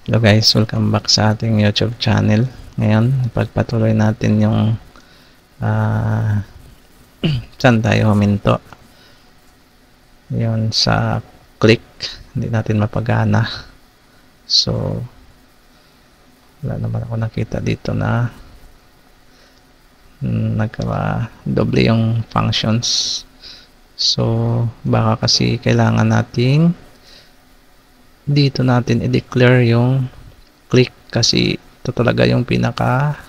Hello guys, welcome back sa ating YouTube channel. Ngayon, pagpatuloy natin yung saan tayo huminto. Yun sa click, hindi natin mapagana. So, wala naman ako nakita dito na nagka-doble yung functions. So, baka kasi kailangan nating dito natin i-declare yung click kasi ito talaga yung pinaka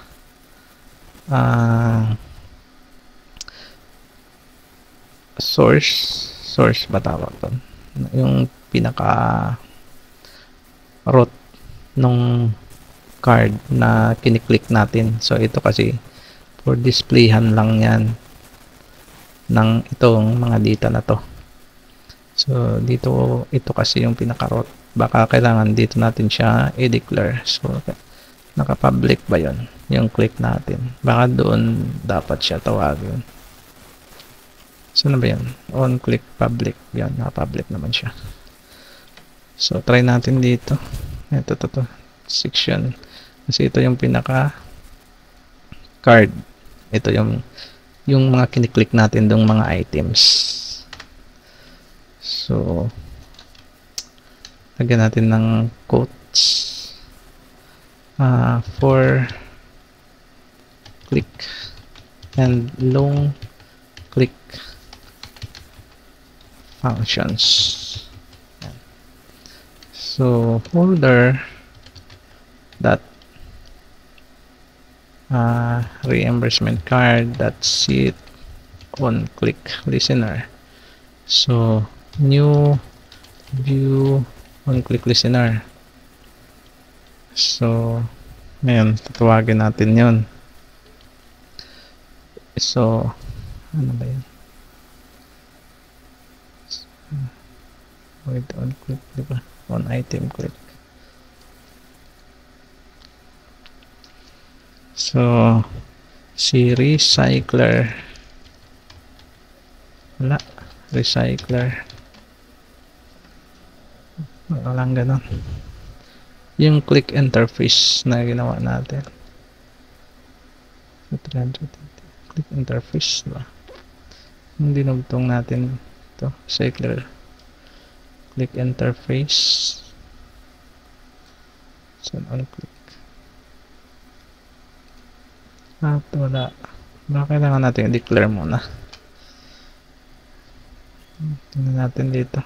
source ba tawag doon? Yung pinaka root nung card na kiniklik natin. So ito kasi for displayhan lang yan ng itong mga data na to. So dito ito kasi yung pinaka root. Baka kailangan dito natin siya i-declare. So naka-public ba yon yung click natin? Baka doon dapat siya tawagin. So ano ba yan? On click public. Yan, naka-public naman siya. So try natin dito. Ito section. Kasi ito yung pinaka card. Ito yung mga kiniklik natin dong mga items. So lagyan natin ng quotes for click and long click functions. So folder that reimbursement card that sit on click listener. So new view on click listener. So ngayon tatawagin natin yon. So ano ba yan? Wait, on click, diba? On item click. So si recycler, wala, recycler, wala lang ganun. Yung click interface na ginawa natin, 380 click interface, diba? Yung dinugtong natin ito, recycler click interface. So on click at wala. Baka kailangan natin i-declare muna. Tingnan natin dito.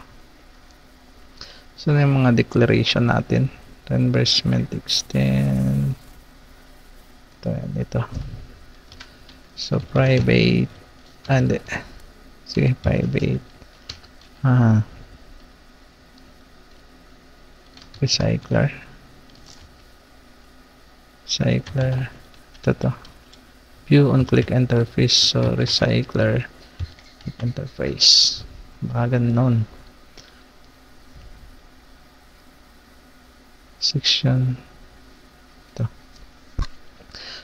So na yung mga declaration natin. Reimbursement extend. Ito yan, ito. So private. Hindi. Sige, private. Recycler. Ito. View on click interface. So recycler interface. Baka ganun. Section. Ito.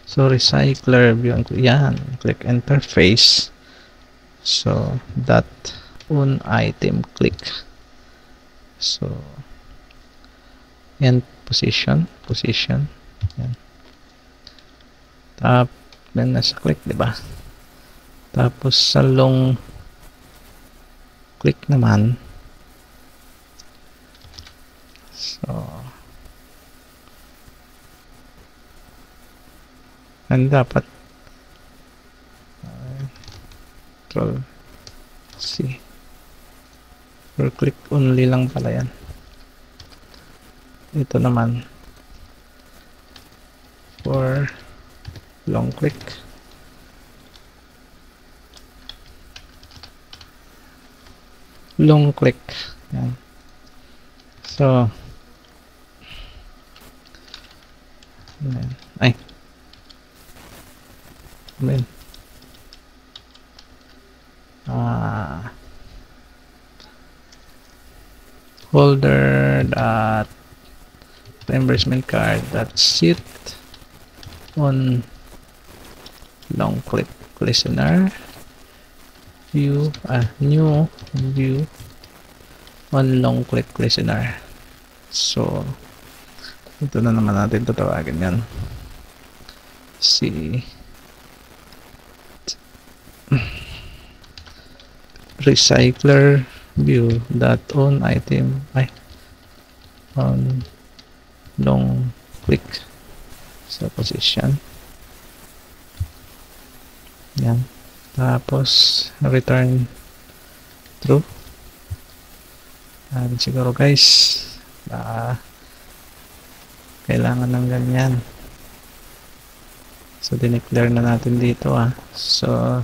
So recycler view on yan. Click interface. So that on item click. So and position. Yan. Tapos nasa click, diba? Tapos sa long click naman. So and dapat Control C for click only lang pala yan. Ito naman for long click. Yan. So ay folder that reimbursement card that sit on long click listener view new view on long click listener. So Ito na naman natin tatawagin yan. Si recycler view dot on item on long click sa position. Yan. Tapos return true. Yan siguro guys. Kailangan ng ganyan. So dineclare na natin dito So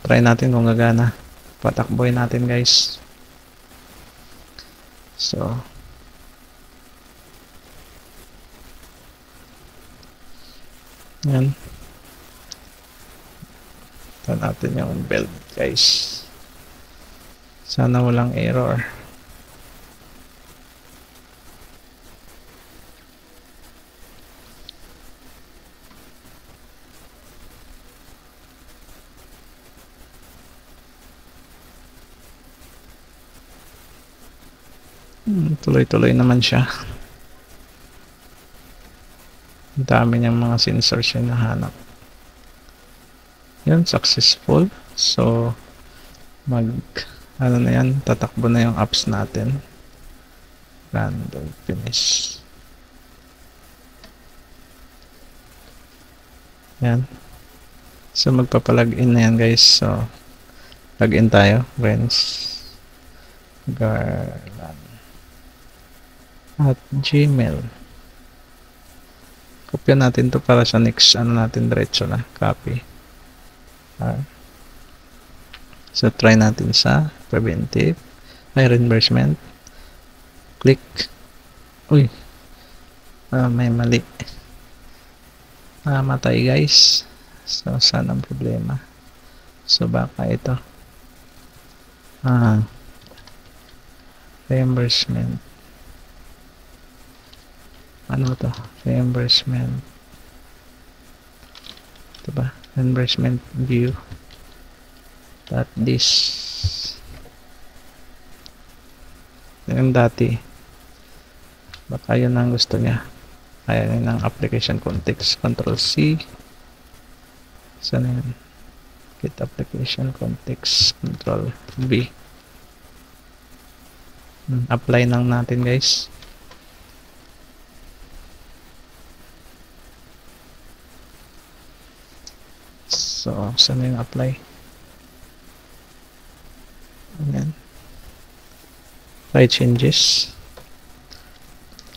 try natin kung gagana. Patakboy natin guys. So yan. Ito natin yung build guys. Sana walang error. Tuloy-tuloy naman siya. Ang dami niyang mga sensors yung nahanap. Yan, successful. So ano na yan, tatakbo na yung apps natin. Random finish. Yan. So magpapalagin na yan guys. So login tayo. Friends. Garland at Gmail. Kopya natin to para sa next natin diretso na. Copy. So try natin sa preventive. Reimbursement. Click. Uy. May mali. Matay guys. So saan ang problema? So baka ito. Reimbursement. Ano to? Reimbursement. Ito ba? Reimbursement view. This. Yung dati. Baka yun ang gusto niya. Ayan yung application context. Control C. Sana yun? Get application context. Control V. Apply lang natin guys. So, saan yung apply? Ayan. Try changes.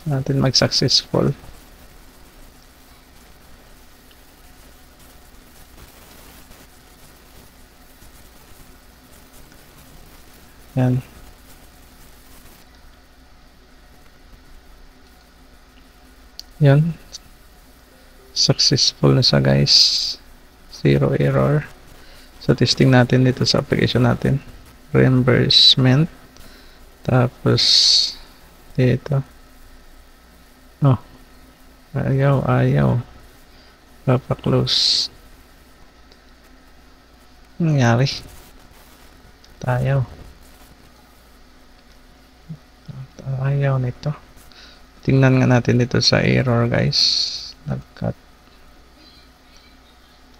Natin mag-successful. Yan. Yan. Successful na siya guys. Zero error. So testing natin dito sa application natin. Reimbursement. Tapos dito. Ayaw. Papa-close. Nangyari. Ayaw nito. Tingnan nga natin dito sa error guys. Nag-cut.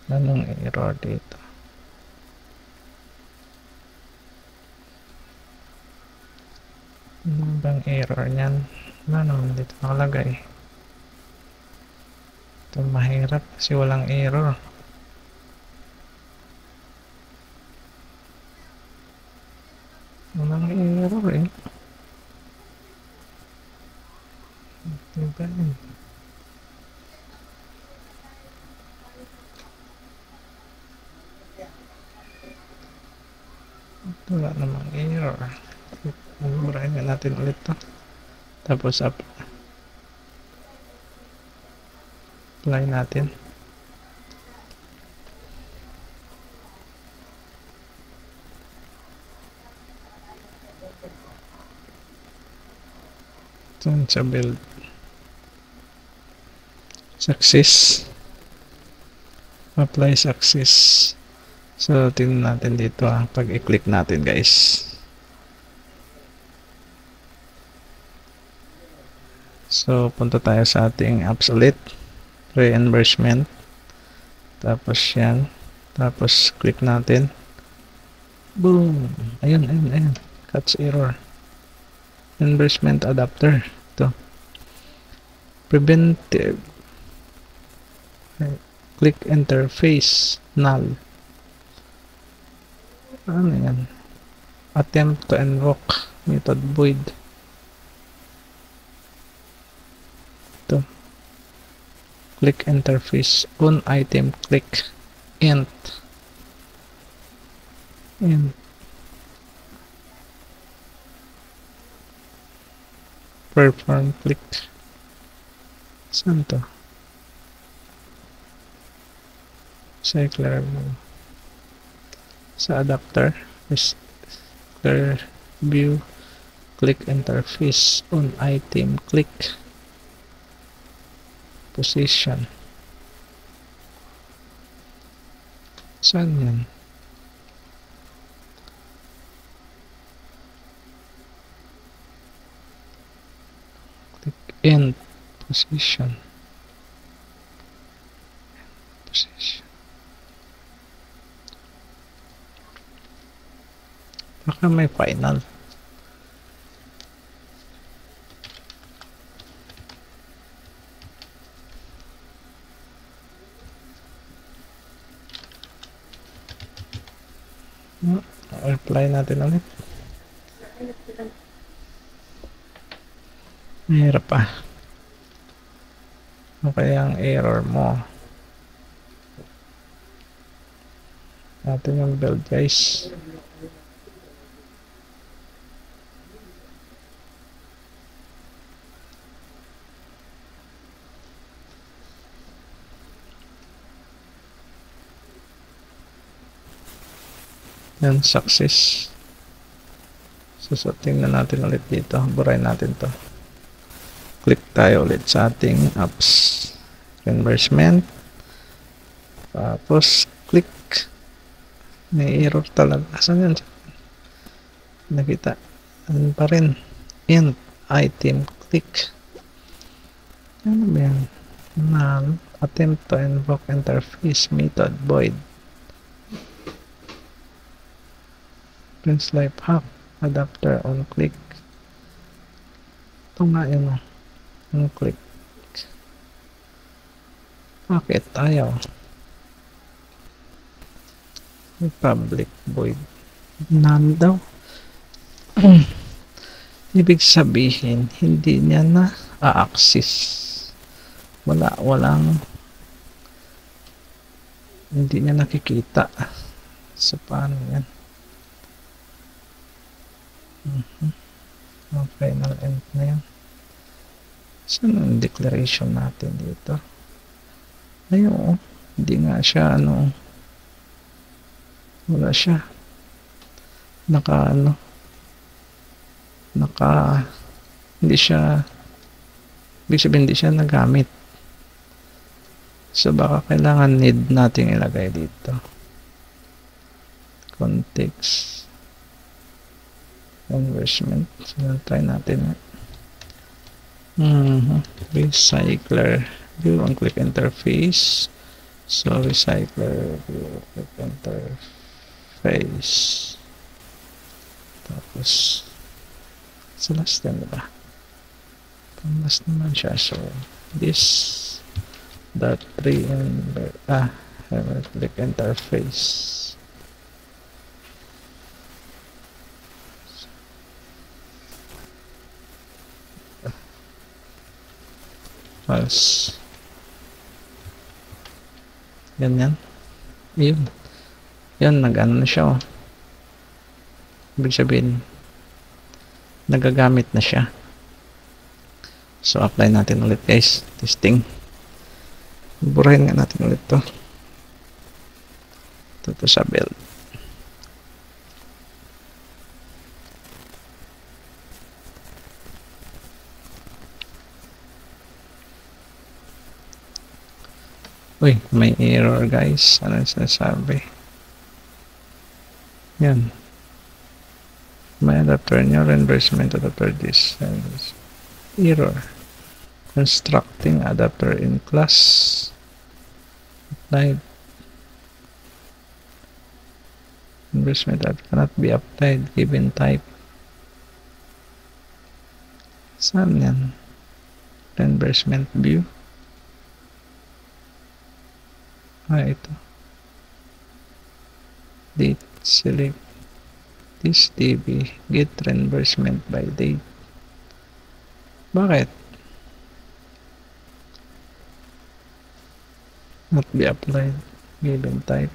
Anong error dito? Ano bang error niyan? Ano naman dito nakalagay? Ito mahirap kasi walang error. Walang error eh. Ito ba yun? Wala namang error. Murahin nga natin ulit to. Tapos apply natin. Ito sa build. Success. Apply success. So tingnan natin dito pag i-click natin guys. So, punta tayo sa ating apps ulit. Reimbursement. Tapos yan. Tapos, click natin. Boom! Ayun, ayun, ayun. Catch error. Reimbursement adapter. Ito. Preventive. Click interface. Null. Ano yan? Attempt to invoke. Method void. Ito. Click interface. On item. Click. Int. Perform click. Saan to? Cycler sa adapter. Cycler view. Click interface. On item. Click. Position. Saan yan? Click end. Position. Baka may final. Apply natin ulit. Mahirap pa. Ano kaya ang error mo? Natin yung build, guys. Yan, success. So, tingnan natin ulit dito. Burahin natin to. Click tayo ulit sa ating apps. Reimbursement. Tapos, click. May error talaga. Saan yan? Nakita. Ano pa rin? Int. Item. Click. Ano ba yan? Null. Attempt to invoke interface method void. Prince life hack. Adapter on click. Ito nga yun. On click. Bakit ayaw? Public void. Null daw. Ibig sabihin, hindi niya na a-access. Walang hindi niya nakikita. So, paano yan? Ang final end na yan. Saan ang declaration natin dito? Ayun, hindi nga siya wala siya hindi siya ibig sabihin hindi siya nagamit. So baka kailangan need nating ilagay dito context conversion. So try natin recycler view on click interface. So recycler view click interface. Tapos sa last time diba? Pang last naman siya. So this dot 3 and click interface. False. Ganyan. Yun. Yan, nag-ano na siya. Ibig sabihin, nagagamit na siya. So, apply natin ulit, guys. Testing. Burahin nga natin ulit to. Ito sa build. Uy, may error, guys. Ano yung sinasabi? Yan. May adapter nyo, reimbursement adapter this. Error. Constructing adapter in class. Applied. Reimbursement that cannot be applied given type. Saan yan? Reimbursement view. Ito. Date. Select this DB. Get reimbursement by date. Bakit? Not be applied given type.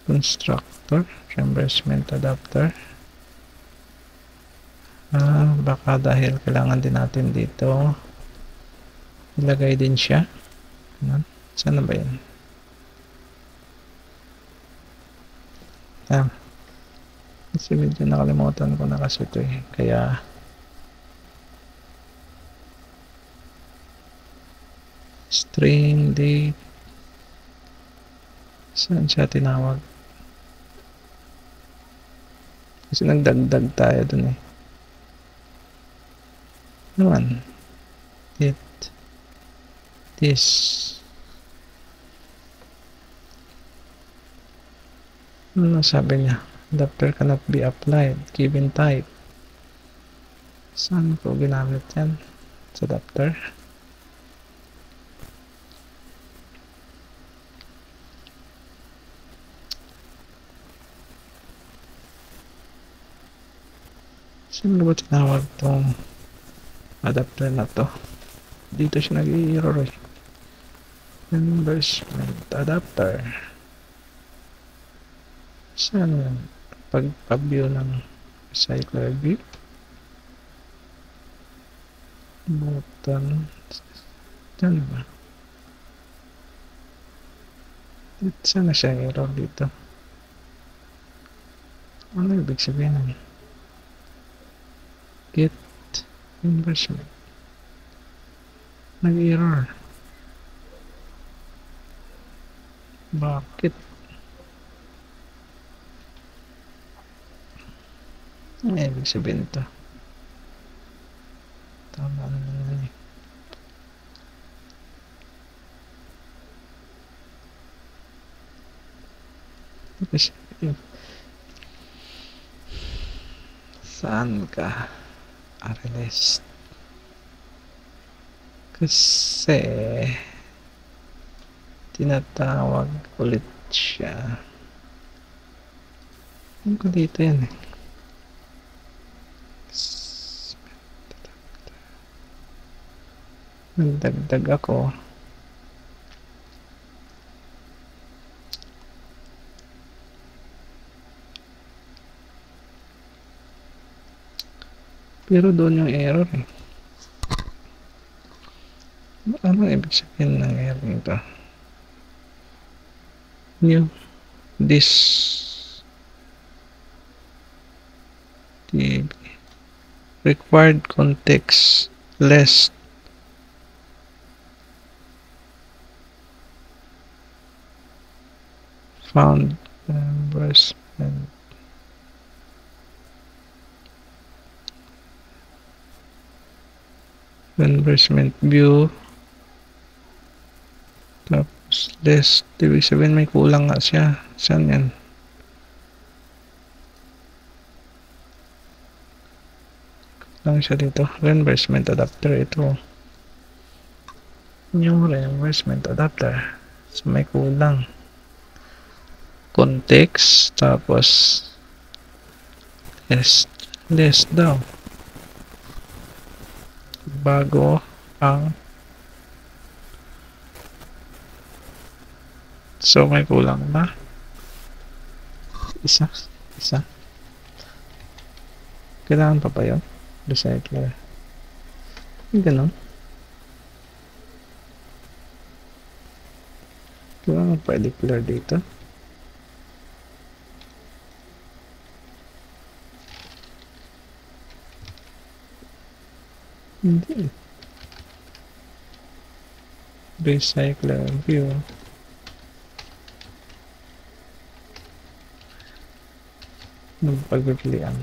Constructor, reimbursement adapter. Baka dahil kailangan din natin dito ilagay din siya. Saan na ba yan? Kasi medyo nakalimutan ko na kasi ito eh. Kaya string date. Saan siya tinawag? Kasi nagdagdag tayo dun eh. Naman. This. Ano sabi niya? Adapter cannot be applied given type. Saan ko ginamit yan? Sa adapter. Saan ba tinawag tong adapter na to? Dito siya nag-i-error eh. Reimbursement adapter. Saan yan? Pag-view ng cycler view. Button. Diyan ba? Saan na siya error dito? Ano ibig sabihin nun? Get reimbursement. Nag-error. Bakit? Ano ibig sabihin ito? Tama na naman eh. Kasi, saan ka? RLS. Kasi tinatawag ulit siya. Ano ko dito yan eh? Nagdagdag ako. Pero doon yung error eh. Ano ibig sabihin ng error nito? New. This. The required context less found reimbursement. Reimbursement view. Tapos less. Ibig sabihin may kulang nga siya. Saan yan? Kulang siya dito. Reimbursement adapter. Ito. Yung reimbursement adapter. So may kulang. Context. Tapos less daw. Bago ang so may kulang na isa kailangan pa yun? Recycler ganun kailangan pa i-declare dito hindi recycler view ng pagpipilian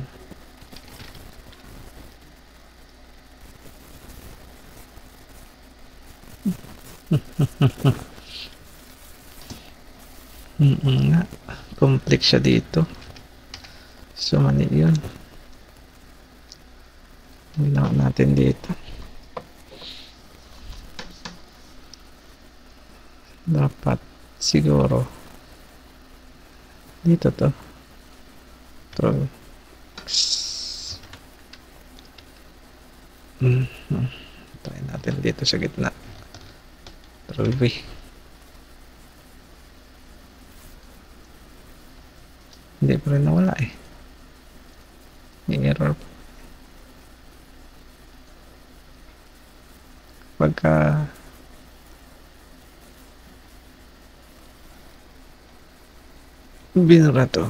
Nga. Complex siya dito. So, mali yun. Ginawa natin dito. Dapat siguro dito to. Control X. Try natin dito sa gitna. Control V. Hindi pa rin nawala eh. May error. Pagka binura to,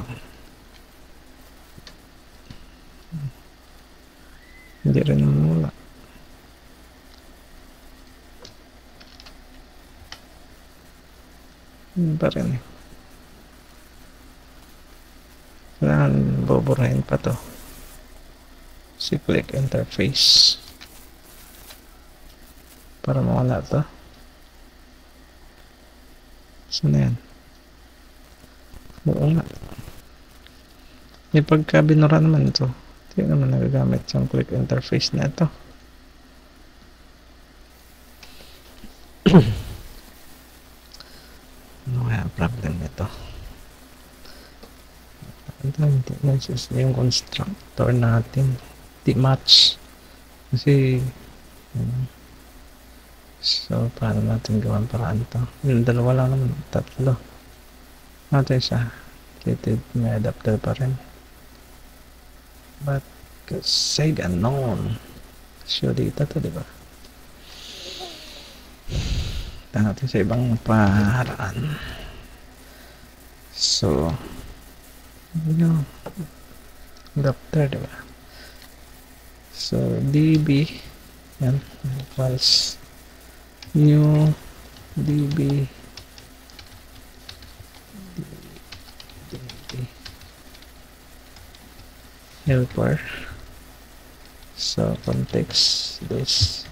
hindi rin nawala. Hindi pa rin eh. Kailangan buburahin pa to. Si click interface para mawala to. Saan na yan? Oo nga. May pagka binura naman ito. Hindi naman nagagamit yung click interface na ito. Ano kaya problem nito? Hindi matches yung constructor natin. Hindi match. Kasi so paano natin gawan paraan ito? Yung dalawa lang naman. Tatlo. Natin siya. Related may adapter pa rin. But kasi ganon. Sure dito to, diba? Ito natin sa ibang paraan. So yung adapter, diba? So db yan equals new db helper. So context this,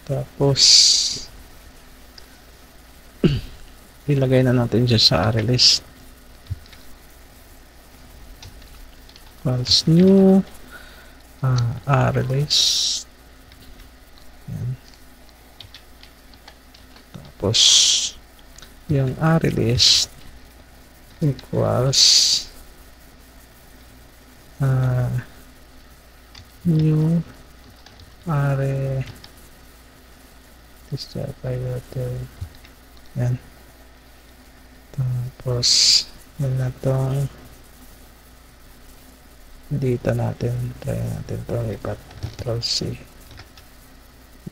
tapos ilagay na natin siya sa array list. Equals new array list. Yan. Tapos yung array list equals new array list yan. Tapos yun na tong dito natin, try natin ito lipat, Control C.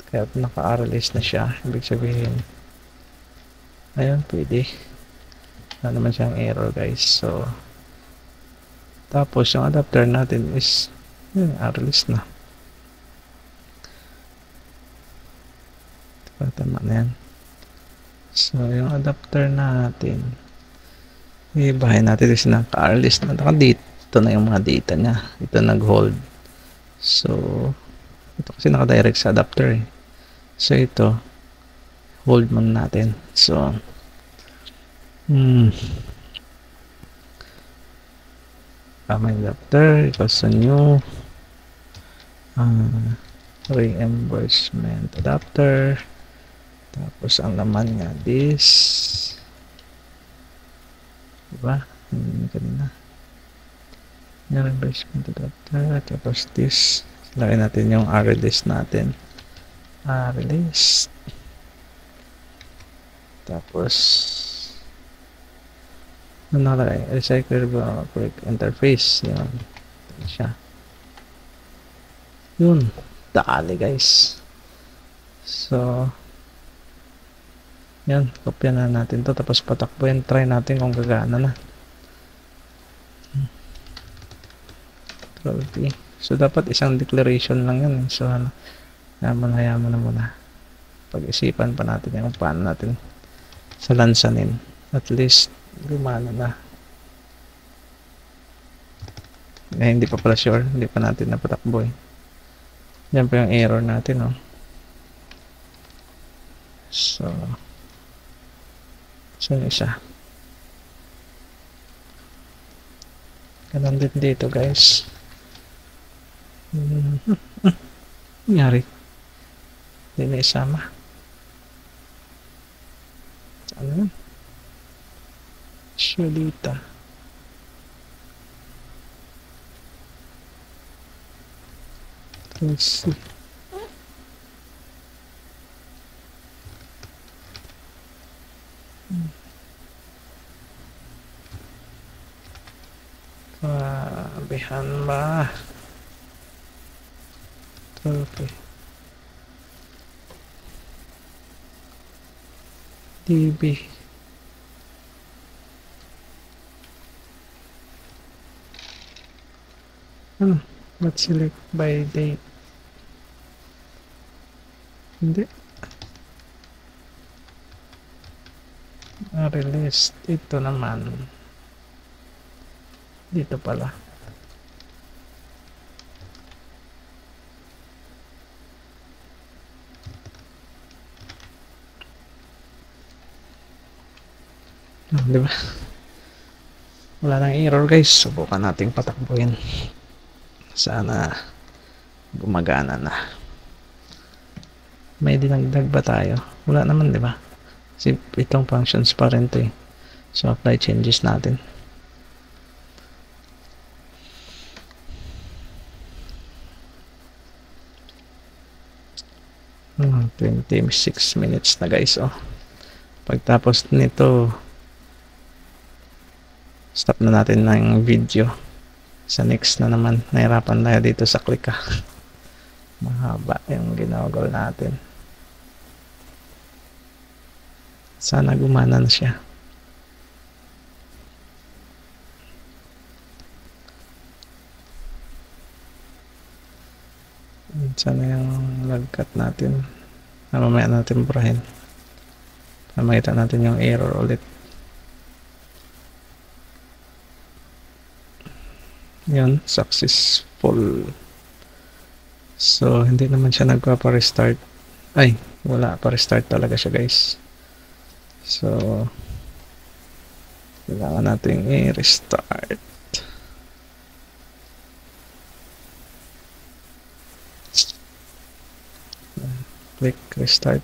Kaya naka-array list na siya, ibig sabihin ayun, pwede na naman siyang error guys. So tapos yung adapter natin is yun, array list na. Tama na yan. So yung adapter natin ibahin natin is naka-array list na. Dito na yung mga data niya. Ito nag-hold. So ito kasi naka-direct sa adapter eh. So ito hold muna natin. So may adapter equals to new reimbursement adapter, tapos ang laman nga this, diba? Kanina yung reimbursement adapter, tapos this, lagay natin yung array list natin, array list, tapos nakalagay recyclable quick interface, yun siya, yun, dali guys. So yan, kopya na natin to, tapos patakbo yan, try natin kung gagana na. So dapat isang declaration lang yan. So hayaan mo na muna, pag-isipan pa natin yung paano natin sa lansanin, at least gumana na. Hindi pa pala sure, hindi pa natin napatakbo eh. Yan pa yung error natin, oh. So, yung isa. Ganun din dito, guys. Nangyari. Hindi na isama. Ano yun? Shalita. Let's see. Bihan ba? Okay. DB. Let's select by date. Hindi. Release. Ito naman. Dito pala. Di ba? Wala nang error, guys. Subukan nating patakbuhin. Sana gumagana na. May dinagdag ba tayo? Wala naman, di ba? Kasi itong functions pa rin to eh. So apply changes natin. 26 minutes na, guys. Pagtapos nito, stop na natin ng video. Sa next na naman, nahirapan tayo dito sa click mahaba yung ginagawa natin. Sana gumana na siya. Sana yung lagkat natin. Mamaya natin burahin. Makita natin yung error ulit. Yun, successful. So, hindi naman siya nagpapa-restart. Ay, wala pa restart talaga siya, guys. So, kailangan natin i-restart. Click restart.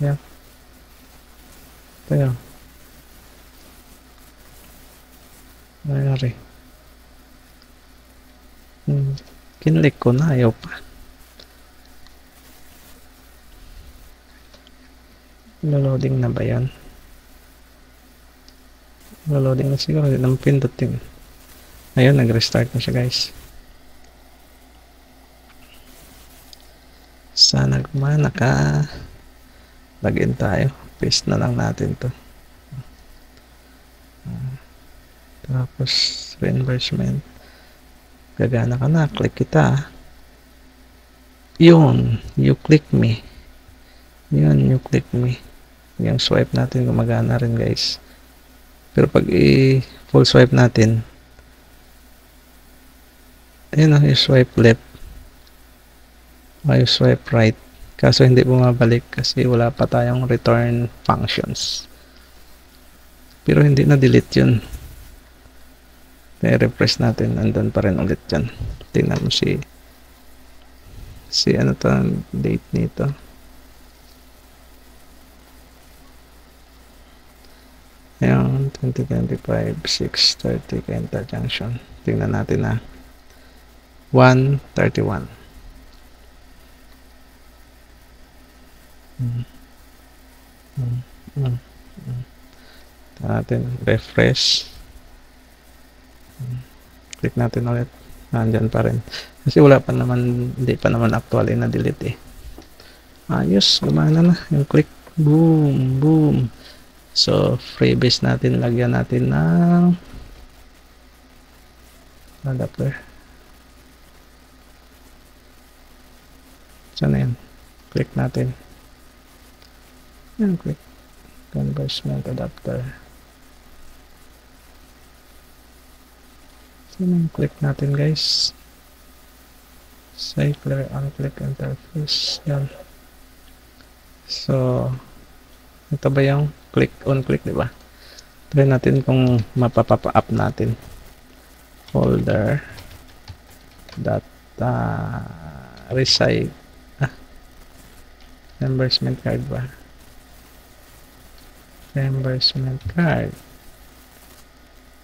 Yeah. Tayo. Mayari. Kinlik ko na, ayaw pa. Loading na ba yan? Loading na siguro. Hindi naman pindot yun. Ayun, nag-restart na siya, guys. Sana gumana ka. Login tayo. Paste na lang natin to. Tapos reimbursement. Gagana ka na. Click kita. Yun. You click me. Yun. You click me. Yung swipe natin gumagana rin, guys. Pero pag full swipe natin, ayun yung swipe left. Ay, swipe right. Kaso hindi bumabalik kasi wala pa tayong return functions. Pero hindi na delete yun. I-refresh natin, andun pa rin ulit yan. Tingnan mo si ano to, date nito. Ayan, 2025 6:30 Kenta Junction. Tingnan natin na 1:31. Natin refresh. Click natin ulit. Nandyan pa rin. Kasi wala pa naman, hindi pa naman actually na delete eh. Ayos, gumana na yung click. Boom, boom. So, freebase natin, lagyan natin ng adapter. Saan na yan? Click natin. Yan, click. Conversion adapter. Saan yung click natin, guys? Cycler on-click interface. Yan. So, ito ba yung click on-click, di ba? Try natin kung mapapapa-up natin. Folder data reside reimbursement card ba? Reimbursement card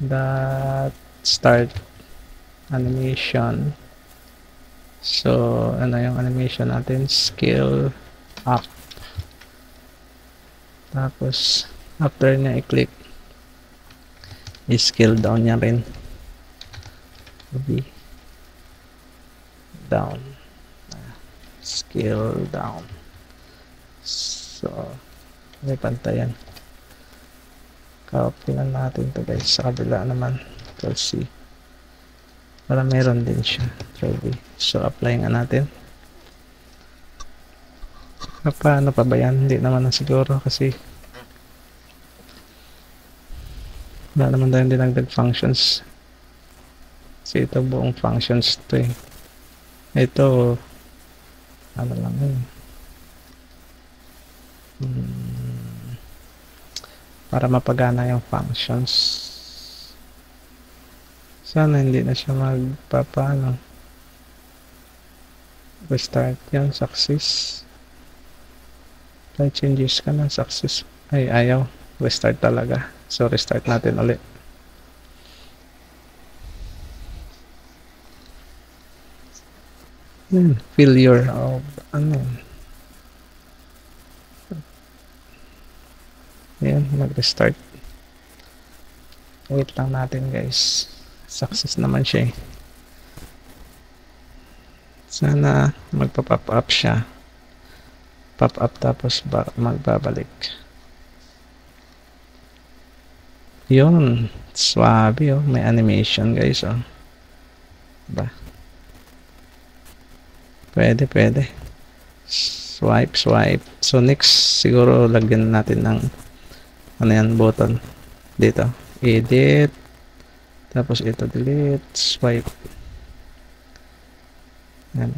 dot start animation. So, ano yung animation natin? Scale up. Tapos, after niya i-click, i-scale down niya rin. Down. Scale down. So, may pantayan. Copy lang natin to guys. Sa kabila naman. Control-C. Para meron din siya. Control-V. So, apply nga natin. Paano pa ba yan? Hindi naman na siguro kasi wala naman tayong dinagdag functions. Kasi ito buong functions to eh. Ito ano lang yun. Para mapagana yung functions. Sana hindi na siya magpapano. Restart yan. Success. Try changes ka na. Success. Ay ayaw. Restart talaga. So restart natin ulit. Failure of ano. Ayan, mag-restart. Wait lang natin guys. Success naman siya eh. Sana magpa-pop up siya. Pop up tapos magbabalik. Yun. Swabe oh. May animation guys oh. Diba? Pwede. Swipe. So next siguro lagyan natin ng ano yan, button dito. Edit. Tapos ito delete. Swipe. Yan.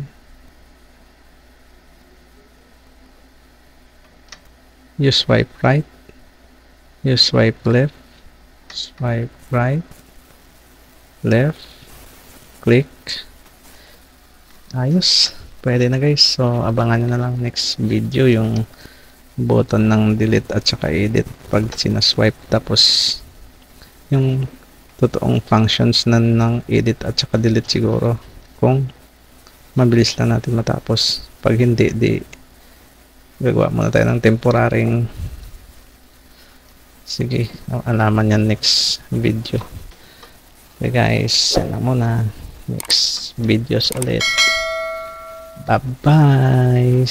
You swipe right. You swipe left. Swipe right. Left. Click. Ayos. Pwede na guys. So, abangan nyo na lang next video yung button ng delete at saka edit pag sinaswipe. Tapos, yung totoong functions na ng edit at saka delete siguro. Kung mabilis lang natin matapos. Pag hindi, gagawa muna tayo ng temporaring. Sige, alaman yan next video. Okay guys, yan lang muna. Next videos ulit. Bye-bye.